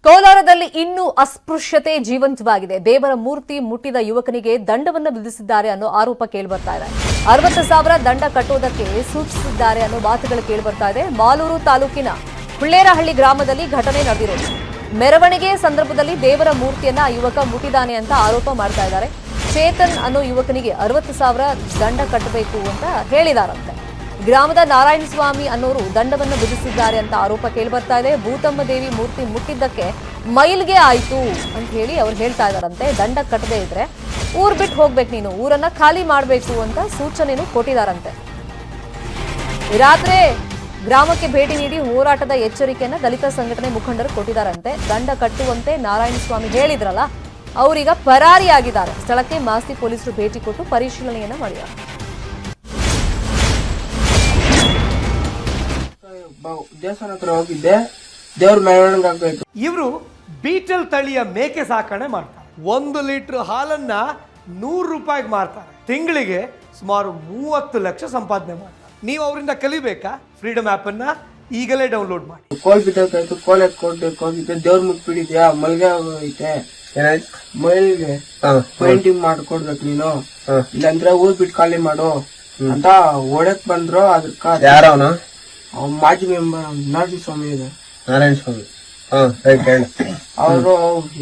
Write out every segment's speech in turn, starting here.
ಕೋಲಾರದಲ್ಲಿ ಇನ್ನೂ ಅಸ್ಪೃಶ್ಯತೆ ಜೀವಂತವಾಗಿದೆ. ದೇವರ ಮೂರ್ತಿ ಮುಟ್ಟಿದ ಯುವಕನಿಗೆ ದಂಡವನ್ನು ವಿಧಿಸಿದ್ದಾರೆ ಅನ್ನೋ ಆರೋಪ ಕೇಳಿಬರ್ತಾ ಇದೆ. 60,000 ದಂಡ ಕಟ್ಟುವುದಕ್ಕೆ ಸೂಚಿಸಿದ್ದಾರೆ ಅನ್ನೋ ಮಾತುಗಳು ಕೇಳಿಬರ್ತಾ ಇದೆ. ಮಾಲೂರು ತಾಲೂಕಿನ ಹುಳ್ಳೇರಹಳ್ಳಿ ಗ್ರಾಮದಲ್ಲಿ ಘಟನೆ ನಡೆದಿರೋದು. ಮೆರವಣಿಗೆ ಸಂದರ್ಭದಲ್ಲಿ ದೇವರ ಮೂರ್ತಿಯನ್ನ ಯುವಕ ಮುಟ್ಟಿದ್ದಾನೆ ಅಂತ ಆರೋಪ ಮಾಡ್ತಾ ಇದ್ದಾರೆ. ಚೇತನ್ ಅನ್ನೋ ಯುವಕನಿಗೆ 60,000 ದಂಡ ಕಟ್ಟಬೇಕು ಅಂತ ಹೇಳಿದಾರಂತೆ. ಗ್ರಾಮದ ನಾರಾಯಣ ಸ್ವಾಮಿ ಅನ್ನೋರು ದಂಡವನ್ನು ವಿಧಿಸಿದ್ದಾರೆ ಅಂತ ಆರೋಪ ಕೇಳಿಬರ್ತಾ ಇದೆ. ಭೂತಮ್ಮ ದೇವಿ ಮೂರ್ತಿ ಮುಟ್ಟಿದ್ದಕ್ಕೆ ಮೈಲ್ಗೆ ಆಯ್ತು ಅಂತ ಹೇಳಿ ಅವ್ರು ಹೇಳ್ತಾ ಇದಾರಂತೆ. ದಂಡ ಕಟ್ಟದೇ ಇದ್ರೆ ಊರ್ ಬಿಟ್ಟು ಹೋಗ್ಬೇಕು, ನೀನು ಊರನ್ನ ಖಾಲಿ ಮಾಡಬೇಕು ಅಂತ ಸೂಚನೆನೂ ಕೊಟ್ಟಿದಾರಂತೆ. ರಾತ್ರಿ ಗ್ರಾಮಕ್ಕೆ ಭೇಟಿ ನೀಡಿ ಹೋರಾಟದ ಎಚ್ಚರಿಕೆಯನ್ನ ದಲಿತ ಸಂಘಟನೆ ಮುಖಂಡರು ಕೊಟ್ಟಿದ್ದಾರಂತೆ. ದಂಡ ಕಟ್ಟುವಂತೆ ನಾರಾಯಣ ಸ್ವಾಮಿ ಹೇಳಿದ್ರಲ್ಲ, ಅವರೀಗ ಪರಾರಿಯಾಗಿದ್ದಾರೆ. ಸ್ಥಳಕ್ಕೆ ಮಾಸ್ತಿ ಪೊಲೀಸರು ಭೇಟಿ ಕೊಟ್ಟು ಪರಿಶೀಲನೆಯನ್ನ ಮಾಡಿದ್ದಾರೆ. ದೇವಸ್ಥಾನ ಹತ್ರ ಹೋಗಿದ್ದೆ, ದೇವ್ರ ಮೆರವಣಿಗೆ ಆಗ್ಬೇಕು. ಇವರು ಬೀಟಲ್ ತಳಿಯ ಮೇಕೆ ಸಾಕಣೆ ಮಾಡ್ತಾರೆ. 1 ಲೀಟರ್ ಹಾಲನ್ನ 100 ರೂಪಾಯಿಗೆ ಮಾರ್ತಾರೆ. ತಿಂಗಳಿಗೆ ಸುಮಾರು 30 ಲಕ್ಷ ಸಂಪಾದನೆ ಮಾಡ್ತಾರೆ. ನೀವು ಅವರಿಂದ ಕಲಿಬೇಕಾ? ಫ್ರೀಡಮ್ ಆಪ್ ಅನ್ನ ಈಗಲೇ ಡೌನ್ಲೋಡ್ ಮಾಡಿ. ಕೋಲ್ ಬಿದ್ದಾಯ್ತು, ಕೋಲ್ ಎತ್ಕೊಟ್ಟು ಹೋಗಿದ್ದೆ, ದೇವ್ರ ಮುಟ್ಬಿಟ್ಟಿದ್ಯಾ, ಮಲ್ಗೆ ಐತೆ, ಮೈಲ್ಗೆ ಪೇಂಟಿಂಗ್ ಮಾಡ್ಕೊಡ್ಬೇಕು ನೀನು, ಇಲ್ಲಾಂದ್ರೆ ಊರ್ ಬಿಟ್ಟು ಖಾಲಿ ಮಾಡು ಅಂತ ಓಡಕ್ ಬಂದ್ರು. ಅದಕ್ಕ ಯಾರವನು? ಮಾಜಿ ಮೆಂಬರ್ ನಾರಾಯಣ ಸ್ವಾಮಿ ಇದೆ. ನಾರಾಯಣ ಸ್ವಾಮಿ ಅವರು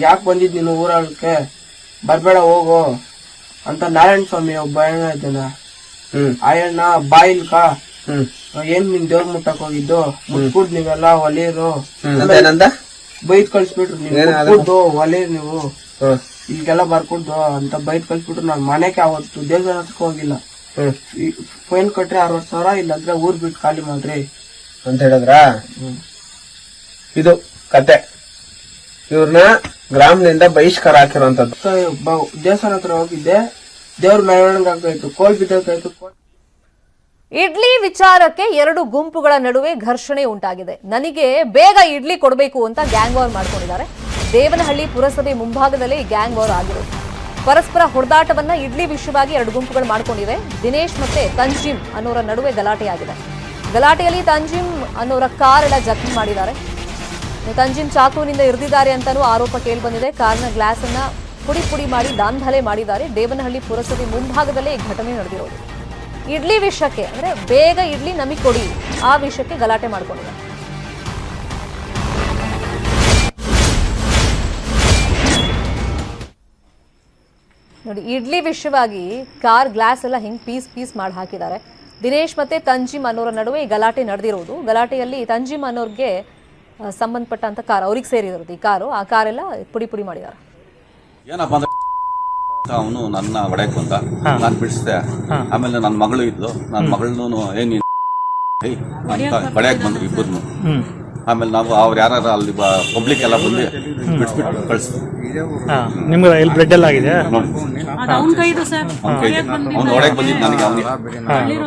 ಯಾಕೆ ಬಂದಿದ್ ನೀನು ಊರಕ್ಕೆ, ಬರ್ಬೇಡ ಹೋಗು ಅಂತ ನಾರಾಯಣ ಸ್ವಾಮಿ ಒಬ್ಬ ಅಣ್ಣ ಇದ್ದಾನ. ಅಯ್ಯಣ್ಣ ಬಾಯಿಲ್ಕ ಏನ್ ನಿನ್ ದೇವ್ರ ಮುಟ್ಟಕ್ ಹೋಗಿದ್ದು, ಮುಟ್ಬಿಡ್ ನೀವೆಲ್ಲ ಒಲೆಯರು ಬೈದ್ ಕಳ್ಸ್ಬಿಟ್ರು. ನೀವು ಒಲೆಯರ್ ನೀವು ಈಗೆಲ್ಲ ಬರ್ಕೊಡ್ದು ಅಂತ ಬೈದ್ ಕಳ್ಸ್ಬಿಟ್ರು. ನಾನ್ ಮನೆಗೆ ಅವತ್ತು ದೇವಸ್ಥಾನ ಹತ್ರಕ್ಕೆ ಹೋಗಿಲ್ಲ. ಫೈನ್ ಕೊಟ್ರಿ 60,000, ಇಲ್ಲಾಂದ್ರೆ ಊರ್ ಬಿಟ್ಟು ಖಾಲಿ ಮಾಡ್ರಿ ಅಂತ ಹೇಳಿದ್ರ. ಇದು ಕತೆ. ಇವ್ರನ್ನ ಗ್ರಾಮದಿಂದ ಬಹಿಷ್ಕಾರ ಹಾಕಿರುವಂತದ್ದು. ದೇವಸ್ಥಾನ ಹತ್ರ ಹೋಗಿದ್ದೆ, ದೇವ್ರ ಮೆರವಣಿಗೆ ಆಗ್ತಾಯಿತ್ತು, ಕೋಲ್ ಬಿದ್ದಾಯ್ತು. ಇಡ್ಲಿ ವಿಚಾರಕ್ಕೆ 2 ಗುಂಪುಗಳ ನಡುವೆ ಘರ್ಷಣೆ ಉಂಟಾಗಿದೆ. ನನಗೆ ಬೇಗ ಇಡ್ಲಿ ಕೊಡಬೇಕು ಅಂತ ಗ್ಯಾಂಗ್ ವಾರ್ ಮಾಡ್ಕೊಂಡಿದ್ದಾರೆ. ದೇವನಹಳ್ಳಿ ಪುರಸಭೆ ಮುಂಭಾಗದಲ್ಲೇ ಗ್ಯಾಂಗ್ ವಾರ್ ಆಗಿರೋದು. ಪರಸ್ಪರ ಹೊಡೆದಾಟವನ್ನ ಇಡ್ಲಿ ವಿಷಯವಾಗಿ 2 ಗುಂಪುಗಳು ಮಾಡ್ಕೊಂಡಿವೆ. ದಿನೇಶ್ ಮತ್ತೆ ತಂಜಿಮ್ ಅನ್ನೋರ ನಡುವೆ ಗಲಾಟೆಯಾಗಿದೆ. ಗಲಾಟೆಯಲ್ಲಿ ತಂಜಿಮ್ ಅನ್ನೋರ ಕಾರ್ ಎಲ್ಲ ಜಖಮಿ ಮಾಡಿದ್ದಾರೆ. ತಂಜಿಮ್ ಚಾಕುವಿನಿಂದ ಇರಿದಿದ್ದಾರೆ ಅಂತಾನೂ ಆರೋಪ ಕೇಳಿ ಬಂದಿದೆ. ಕಾರ್ನ ಗ್ಲಾಸ್ ಅನ್ನ ಪುಡಿ ಪುಡಿ ಮಾಡಿ ದಾಂಧಲೆ ಮಾಡಿದ್ದಾರೆ. ದೇವನಹಳ್ಳಿ ಪುರಸಭೆ ಮುಂಭಾಗದಲ್ಲೇ ಈ ಘಟನೆ ನಡೆದಿರೋದು. ಇಡ್ಲಿ ವಿಷಯಕ್ಕೆ, ಅಂದ್ರೆ ಬೇಗ ಇಡ್ಲಿ ನಮಗೆ ಕೊಡಿ, ಆ ವಿಷಯಕ್ಕೆ ಗಲಾಟೆ ಮಾಡ್ಕೊಂಡಿದ್ದಾರೆ. ನೋಡಿ, ಇಡ್ಲಿ ವಿಷಯವಾಗಿ ಕಾರ್ ಗ್ಲಾಸ್ ಎಲ್ಲ ಹಿಂಗ್ ಪೀಸ್ ಮಾಡಿ ಹಾಕಿದ್ದಾರೆ. ದಿನೇಶ್ ಮತ್ತೆ ತಂಜಿಮ್ ಅನ್ನೋರ ನಡುವೆ ಈ ಗಲಾಟೆ ನಡೆದಿರೋದು. ಗಲಾಟೆಯಲ್ಲಿ ತಂಜಿಮ್ ಅನ್ನೋರ್ಗೆ ಸಂಬಂಧಪಟ್ಟಂತ ಕಾರ್, ಅವ್ರಿಗೆ ಸೇರಿರೋದು ಈ ಕಾರು. ಆ ಕಾರೆಲ್ಲ ಪುಡಿ ಪುಡಿ ಮಾಡಿದ್ದಾರೆ. ಏನಪ್ಪ ಅಂದ್ರೆ ಅವನು ನನ್ನ ಹೊಡೆಯಕ್ ಬಂದ, ನಾನು ಬಿಡಿಸಿದೆ. ಆಮೇಲೆ ನನ್ನ ಮಗಳು ಇದ್ಲು, ನನ್ನ ಮಗಳನ್ನೂ ಏನ್ ಅಂತ ಹೊಡೆಯಕ್ ಬಂದ್ರು ಇಬ್ಬರನ್ನು. ಆಮೇಲೆ ನಾವು ಅವ್ರು ಯಾರು ಅಲ್ಲಿ ಪಬ್ಲಿಕ್ ಎಲ್ಲ ಬಂದು ಬಿಡಿಸ್ಬಿಟ್ಟು ಕಳಿಸ್ತೀವಿ. ನಿಮ್ಗೆ ಎಲ್ಲಿ ಬ್ಲಡ್ ಎಲ್ಲ ಆಗಿದೆ? ಅವ್ನು ಹೊಡೆಯಕ್ ಬಂದಿದ್ದು ನನಗೆ. ಅವನಿಗೆ